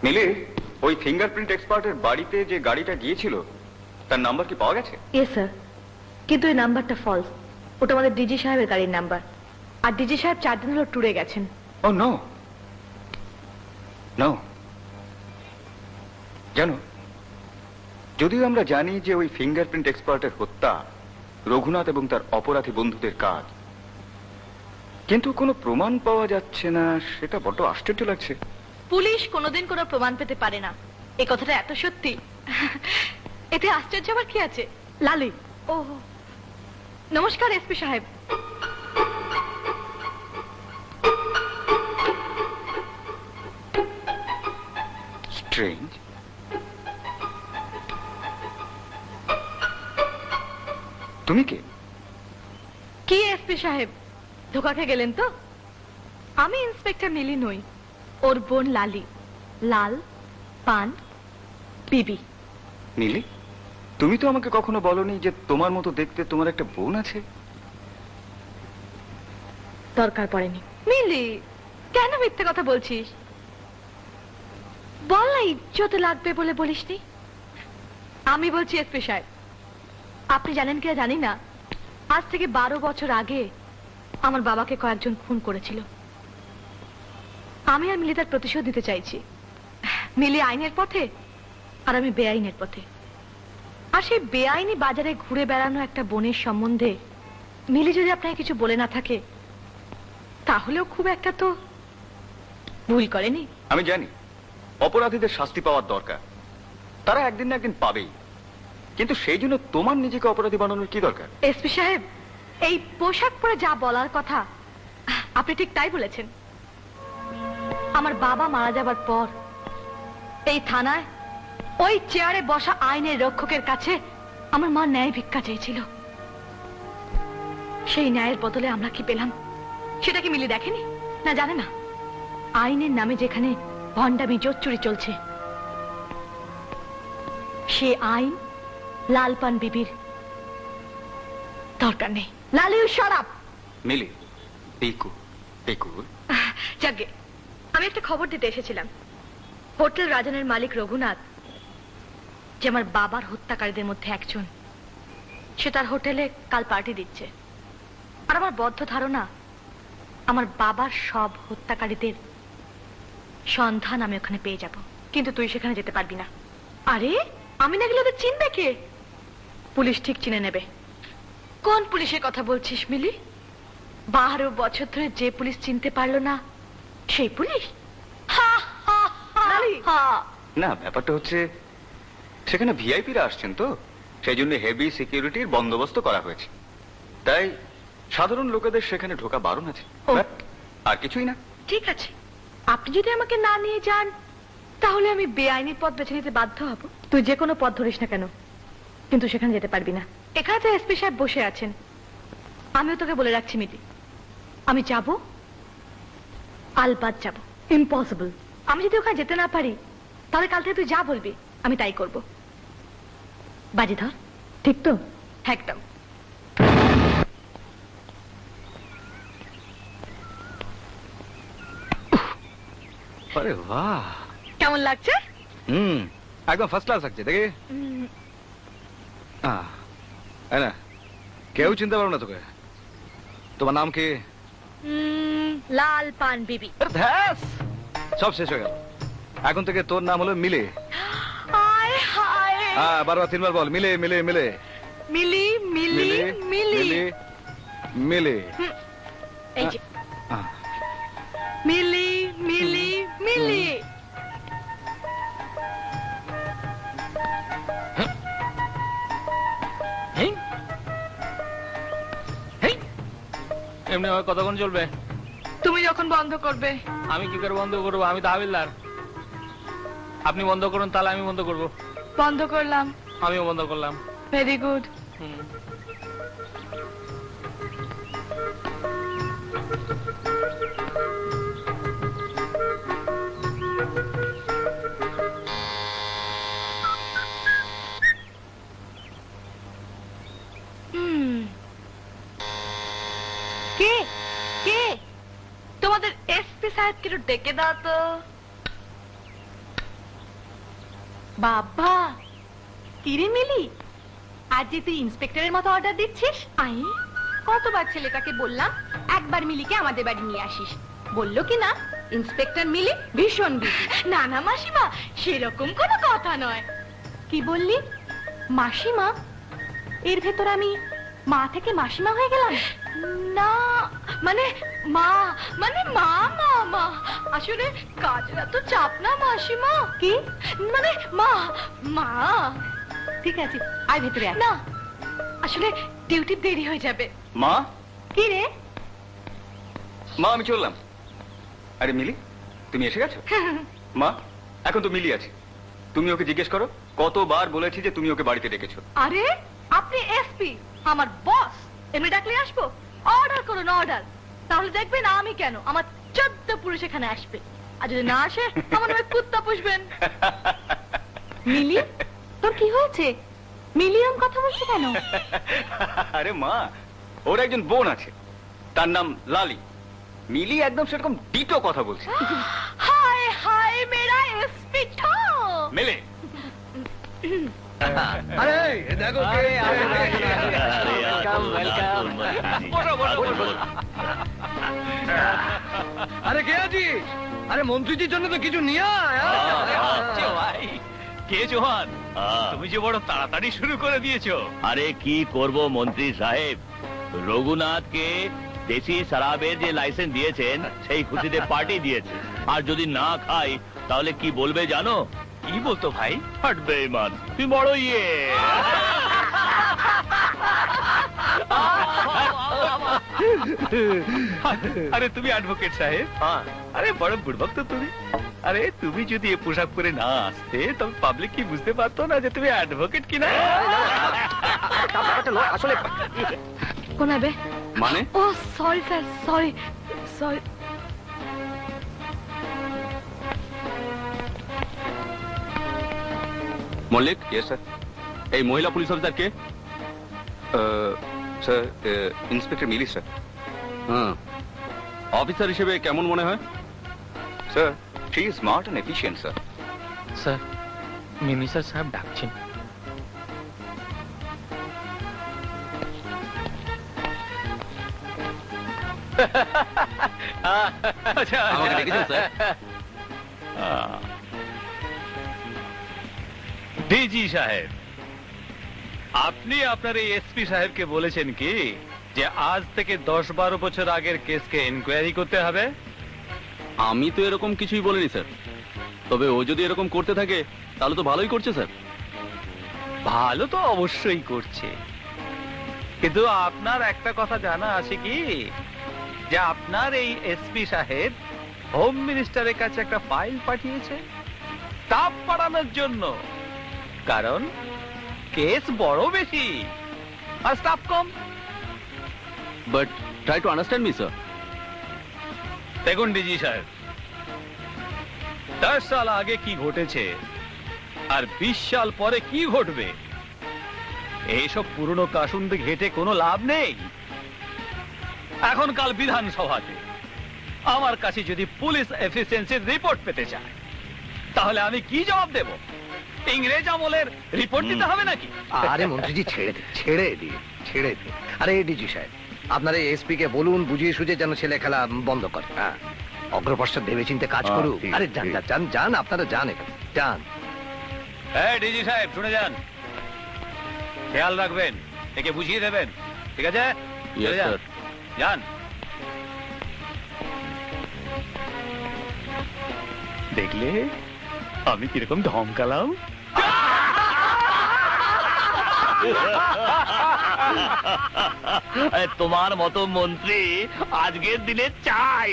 মিলি, ওই ফিঙ্গারপ্রিন্ট এক্সপার্টের বাড়িতে যে গাড়িটা গিয়েছিল তার নাম্বার কি পাওয়া গেছে? ইয়েস স্যার, কিন্তু এই নাম্বারটা ফলস। ওটা আমাদের ডিজি সাহেবের গাড়ির নাম্বার, আর ডিজি সাহেব 4 দিন হলো ট্যুরে গেছেন। ও নো নো, জানো, যদিও আমরা জানি যে ওই ফিঙ্গারপ্রিন্ট এক্সপার্টের হত্যা রঘুনাথ এবং তার অপরাধী বন্ধুদের কাজ, কিন্তু কোনো প্রমাণ পাওয়া যাচ্ছে না, সেটা বড্ড আশ্চর্য লাগছে। পুলিশ কোনোদিন কোনো প্রমাণ পেতে পারে না, এই কথাটা এত সত্যি। এতে আশ্চর্য আবার কি আছে? লালি, ও নমস্কার এসপি সাহেব। স্ট্রেঞ্জ। তুমি কে? কি এসপি সাহেব, ধোকা খেয়ে গেলেন তো? আমি ইন্সপেক্টর মিলি নই, ওর বোন লালি, লাল পান বিবি। মিলি, তুমি তো আমাকে কখনো বলনি যে তোমার মতো দেখতে তোমার একটা বোন আছে। দরকার পড়েনি। মিলি, কেন মিথ্যে কথা বলছিস? বল না, ইজ্জত লাগবে বলে বলিসনি। আমি বলছি এসপি সাহেব, আপনি জানেন কিনা জানি না, আজ থেকে 12 বছর আগে আমার বাবাকে কয়েকজন খুন করেছিল। আমি আর মিলি তার প্রতিশোধ দিতে চাইছি। মিলি আইনের পথে আর আমি বেআইনের পথে। আর সেই বেআইনি বাজারে ঘুরে বেড়ানো একটা বোনের সম্বন্ধে মিলি যদি আপনাকে কিছু বলে না থাকে, তাহলেও খুব একটা তো ভুল করেনি। আমি জানি অপরাধীদের শাস্তি পাওয়ার দরকার, তারা একদিন না একদিন পাবেই, কিন্তু সেই জন্য তোমার নিজেকে অপরাধী বানানোর কি দরকার? এসপি সাহেব, এই পোশাক পরে যা বলার কথা আপনি ঠিক তাই বলেছেন। আমার বাবা মারা যাবার পর এই থানায় ওই চেয়ারে বসা আইনের রক্ষকের কাছে আমার মা ন্যায় ভিক্ষা চেয়েছিল। সেই ন্যায়ের বদলে আমরা কি পেলাম সেটা কি মিলি দেখেনি? না, জানে না। আইনের নামে যেখানে ভণ্ডামি জোচ্চুরি চলছে, সে আইন লালপান বিবির দরকার নেই। লালিউ শাট আপ। মিলি, পিকু পিকু। যাকে, আমি একটা খবর দিতে এসেছিলাম। হোটেল রাজনের মালিক রঘুনাথ, যে আমার বাবার হত্যাকারীদের মধ্যে একজন, সে তার হোটেলে কাল পার্টি দিচ্ছে। আর আমার বদ্ধ ধারণা, আমার বাবার সব হত্যাকারীদের সন্ধান আমি ওখানে পেয়ে যাব। কিন্তু তুই সেখানে যেতে পারবি না। আরে, আমি না গেলে ওদের চিনবে কে? পুলিশ ঠিক চিনে নেবে। কোন পুলিশের কথা বলছিস মিলি? 12 বছর ধরে যে পুলিশ চিনতে পারলো না, সেই পুলিশ? না, ব্যাপারটা হচ্ছে সেখানে ভিআইপিরা আসছেন তো, সেই জন্য হেভি সিকিউরিটির বন্দোবস্ত করা হয়েছে। তাই সাধারণ লোকেদের সেখানে ঢোকা বারণ আছে, আর কিছুই না। ঠিক আছে, আপনি যদি আমাকে না নিয়ে যান, তাহলে আমি বেআইনি পথ বেছে নিতে বাধ্য হব। তুই যে কোনো পথ ধরিস না কেন, কিন্তু সেখানে যেতে পারবি না। এখানে তো এসপি সাহেব বসে আছেন। আমিও তোকে বলে রাখছি মিলি, আমি যাব, আলবাদ যাব। ইম্পসিবল। আমি যদি ওখানে যেতে না পারি, তাহলে কাল থেকে তুই যা বলবি আমি তাই করব। বাজি ধর, ঠিক তো? একদম। আরে বাহ, কেমন লাগছে? একদম ফার্স্ট ক্লাস লাগছে। দেখি না, কেউ চিনতে পারো না তোকে। তোমার নাম কি? লাল পান বিবি। সব শেষ হয়ে গেল। এখন থেকে তোর নাম হলো মিলে। বারবার 3 বার বল, মিলে মিলে মিলে। মিলি মিলি মিলি মিলে। এই যে মিলি মিলি মিলি। এমনি কতক্ষণ চলবে? তুমি যখন বন্ধ করবে। আমি কি করে বন্ধ করবো? আমি তো হাবিলদার। আপনি বন্ধ করুন, তাহলে আমি বন্ধ করবো। বন্ধ করলাম। আমিও বন্ধ করলাম। Very good. কে কে? তোমাদের এসপি সাহেবকে একটু ডেকে দাও তো। বাবা কিরে মিলি, আজ যে তুই ইন্সপেক্টরের মতো অর্ডার দিচ্ছিস? আই কতবার ছেলেটাকে বললাম একবার মিলিকে আমাদের বাড়ি নিয়ে আসিস, বললো কি না ইন্সপেক্টর মিলি ভীষণ বিজি। না না মাসিমা, সেরকম কোনো কথা নয়। কি বললি? মাসিমা? এর ভেতর আমি মা থেকে মাসিমা হয়ে গেলাম? না মানে মা, মানে মা মা মা, আসলে কাজের এত চাপ না মাসিমা। কি মানে মা মা। ঠিক আছে, আয় ভেতরে আয়। না আসলে ডিউটি দেরি হয়ে যাবে। মা, কি রে? মা আমি চললাম। আরে মিলি, তুমি এসে গেছো? মা, এখন তো মিলি আছে, তুমি ওকে জিজ্ঞেস করো কতবার বলেছি যে তুমি ওকে বাড়িতে ডেকেছো। আরে আপনি এসপি, আমার বস, এমনি ডাকলে আসবো? অর্ডার করুন অর্ডার, তাহলে দেখবেন আমি কেন আমার 14 পুরুষ এখানে আসবে। আর যদি না আসে আমার নামে কুত্তা পুষবেন। মিলি, তোর কি হয়েছে? মিলি এরকম কথা বলছে কেন? আরে মা, ওর একজন বোন আছে, তার নাম লালি। মিলি একদম সেরকম ডিটো কথা বলছে। হায় হায় মেরা এসপি ঠো মেলে আরে দেখো কে আরে কে আছি? আরে মন্ত্রীজির জন্য তো কিছু নিয়ে আয়। কে জোহান, তুমি যে বড় তাড়াতাড়ি শুরু করে দিয়েছো। আরে কি করব মন্ত্রী সাহেব, রঘুনাথকে দেশি শরাবের যে লাইসেন্স দিয়েছেন সেই খুশিতে পার্টি দিয়েছে, আর যদি না খাই তাহলে কি বলবে জানো? কি বলতো ভাই? হট বেঈমান, তুই বড় ইয়ে। আরে তুমি অ্যাডভোকেট সাহেব? আরে বড় বুড়বক তো তুমি। আরে তুমি যদি এ পোশাক পরে না আসতে তবে পাবলিক কি বুঝতে পারতো না যে তুমি অ্যাডভোকেট কিনা? আসলে কোন বে? মানে ও sorry sir, sorry sorry. Mallik, yes sir. এই মহিলা পুলিশ অফিসার কে? Sir, inspector Mili sir. হ্যাঁ, অফিসার হিসেবে কেমন মনে হয়? Sir, she is smart and efficient sir. Sir, minister সাহেব ডাকছেন। আমাকে ডেকেছেন স্যার? ডিজি সাহেব, আপনি আপনার এই এসপি সাহেবকে বলেছেন কি যে আজ থেকে 10-12 বছর আগের কেসকে ইনকোয়ারি করতে হবে? আমি তো এরকম কিছুই বলিনি স্যার, তবে ও যদি এরকম করতে থাকে তাহলে তো ভালোই করছে স্যার। ভালো তো অবশ্যই করছে, কিন্তু আপনার একটা কথা জানা আছে কি যে আপনার এই এসপি সাহেব হোম মিনিস্টারের কাছে একটা ফাইল পাঠিয়েছে স্টাফ বাড়ানোর জন্য, কারণ কেস বড় বেশি আর স্টাফ কম। But try to understand me sir. দেখুন ডিজি সাহেব, 10 সাল আগে কি ঘটেছে আর 20 সাল পরে কি ঘটবে এইসব পুরনো কাসুন্দি ঘেটে কোনো লাভ নেই। এখন কাল বিধানসভাতে আমার কাছে যদি পুলিশ এফিসিয়েন্সির রিপোর্ট পেতে চায় তাহলে আমি কি জবাব দেব? ইংরেজ আমলের রিপোর্ট দিতে হবে নাকি? আরে মন্ত্রীজি ছেড়ে দিন। আরে ডিজি সাহেব, আপনার এই এসপি কে বলুন বুঝিয়ে সুঝে যেন ছেলে খেলা বন্ধ করে। হ্যাঁ, অগ্রপশ্চাৎ ভেবে চিন্তে কাজ করুক। আরে যান আপনারা যান, এখানে যান। এই ডিজি সাহেব শুনে যান, খেয়াল রাখবেন, একে বুঝিয়ে দেবেন, ঠিক আছে? Yes, চলে যান, sir. যান। দেখলে আমি কিরকম ধমকালাম? তোমার মতো মন্ত্রী আজকের দিনে চাই।